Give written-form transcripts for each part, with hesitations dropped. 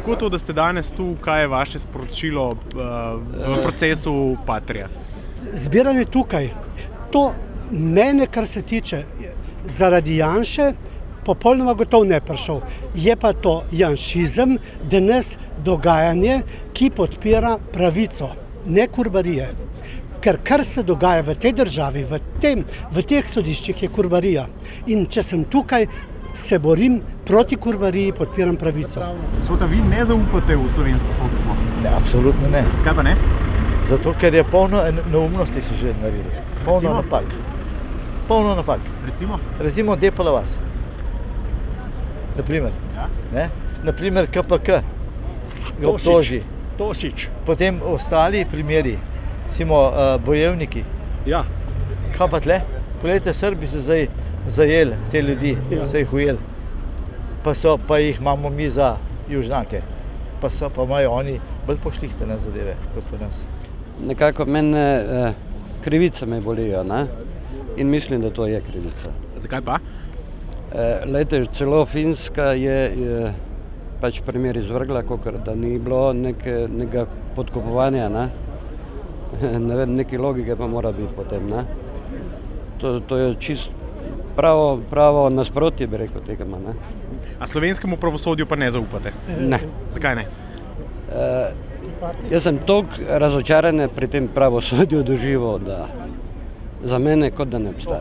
Kako to, da ste danes tu, kaj je vaše sporočilo v procesu Patria? Zbiranje tukaj, to mene, kar se tiče, zaradi Janše, popolnoma gotovo ne prišel. Je pa to janšizem, danes dogajanje, ki podpira pravico, ne kurbarije. Ker kar se dogaja v tej državi, v teh sodiščih je kurbarija. In če sem tukaj, se borim proti kurbariji, podpiram pravico. Sveta, vi ne zaupate v slovensko sodstvo? Ne, absolutno ne. Zakaj pa ne? Zato, ker je polno neumnosti si že naredili. Polno napak. Polno napak. Recimo Depala vas. Naprimer. Ja. Ne? Naprimer KPK ga obtoži. Tošič. Potem ostali primeri, recimo bojevniki. Ja. Kaj pa tle? Poglejte, Srbi so zdaj zajeli te ljudi, so jih ujeli. Pa jih imamo mi za južnake. Pa imajo oni bolj pošlihtene zadeve kot pri nas. Nekako mene krivice me bolijo, ne? In mislim, da to je krivica. Zakaj pa? Lejte, celo Finska je pač primer izvrgla, kakor da ni bilo nekega podkupovanja, ne? Ne vem, neke logike pa mora biti potem, ne? To je čisto pravo nasprotje, bi rekel, tega, ne? A slovenskemu pravosodju pa ne zaupate? Ne. Zakaj ne? Jaz sem toliko razočarane pri tem pravosodju doživel, da za mene kot da ne obstaja.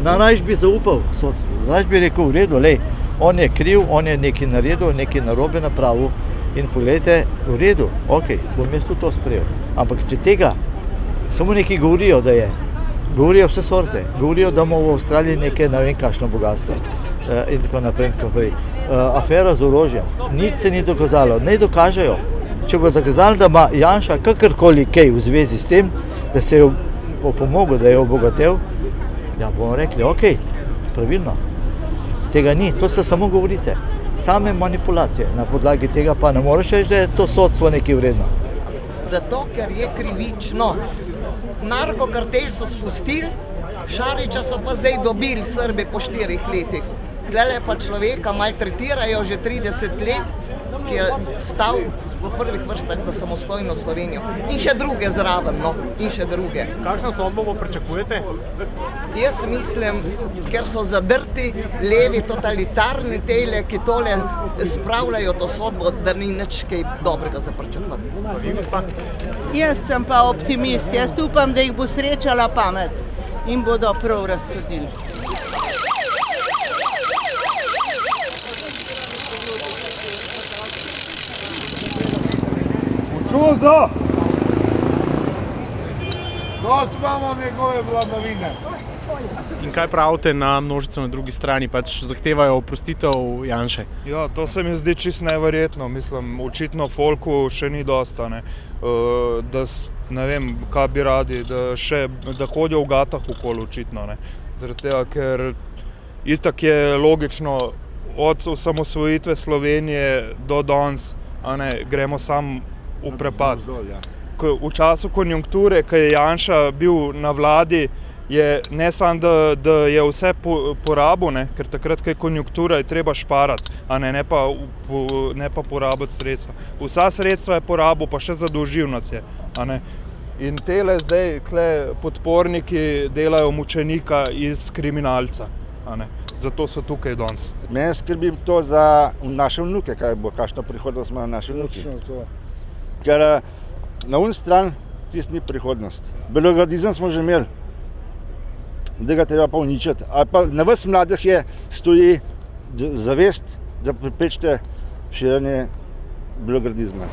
Najraje bi zaupal sodstvu, najraje bi rekel, v redu, lej, on je kriv, on je nekaj naredil, nekaj narobe napravil in pogledajte, v redu, okej, bom jaz tudi to sprejel. Ampak če tega samo nekaj govorijo, da je, govorijo vse sorte, govorijo, da imamo v Avstraliji nekaj, ne vem kakšno bogatstvo in tako naprej. Afera z orožjem, nič se ni dokazalo, naj dokažejo. Če bo dokazali, da ima Janša kakorkoli kaj v zvezi s tem, da se je opomogel, da je obogatel, ja bomo rekli, okej, pravilno. Tega ni, to so samo govorice, same manipulacije. Na podlagi tega pa ne moreš reči, da je to sodstvo nekaj vredno. Zato, ker je krivično. Narkokartel so spustili, Šarića so pa zdaj dobili Srbi po 4 letih. Tlele pa človeka maltretirajo že 30 let, ki je stal v prvih vrstah za samostojno Slovenijo. In še druge zraven, no, in še druge. Kakšno sodbo pričakujete? Jaz mislim, ker so zadrti levi totalitarni tele, ki tole spravljajo to sodbo, da ni nič kaj dobrega za pričakovati. Jaz sem pa optimist. Jaz upam, da jih bo srečala pamet in bodo prav razsodili. Čuzo! Dosti imamo njegove vladavine. In kaj pravite na množico na drugi strani, pač zahtevajo oprostitev Janše? Ja, to se mi zdi čisto neverjetno, mislim, očitno folku še ni dosta, ne. Da, ne vem, kaj bi radi, da hodijo v gatah okoli očitno, ne. Zaradi tega, ker itak je logično, od osamosvojitve Slovenije do danes, gremo sam v prepad. V času konjunkture, ko je Janša bil na vladi, je ne samo, da je vse porabil, ne, ker takrat, ko je konjunktura, je treba šparati, ne pa porabiti sredstva. Vsa sredstva je porabil, pa še zadolžil nas je. In tele zdaj podporniki delajo mučenika iz kriminalca. Zato so tukaj danes. Mene skrbi to za naše vnuke, kakšna prihodnost imajo naši vnuki. Ker na uni stran tisto ni prihodnost. Belogradizem smo že imeli, da ga treba pa uničiti. Ali pa na vas mladih stoji zavest, da preprečite širjenje belogradizma.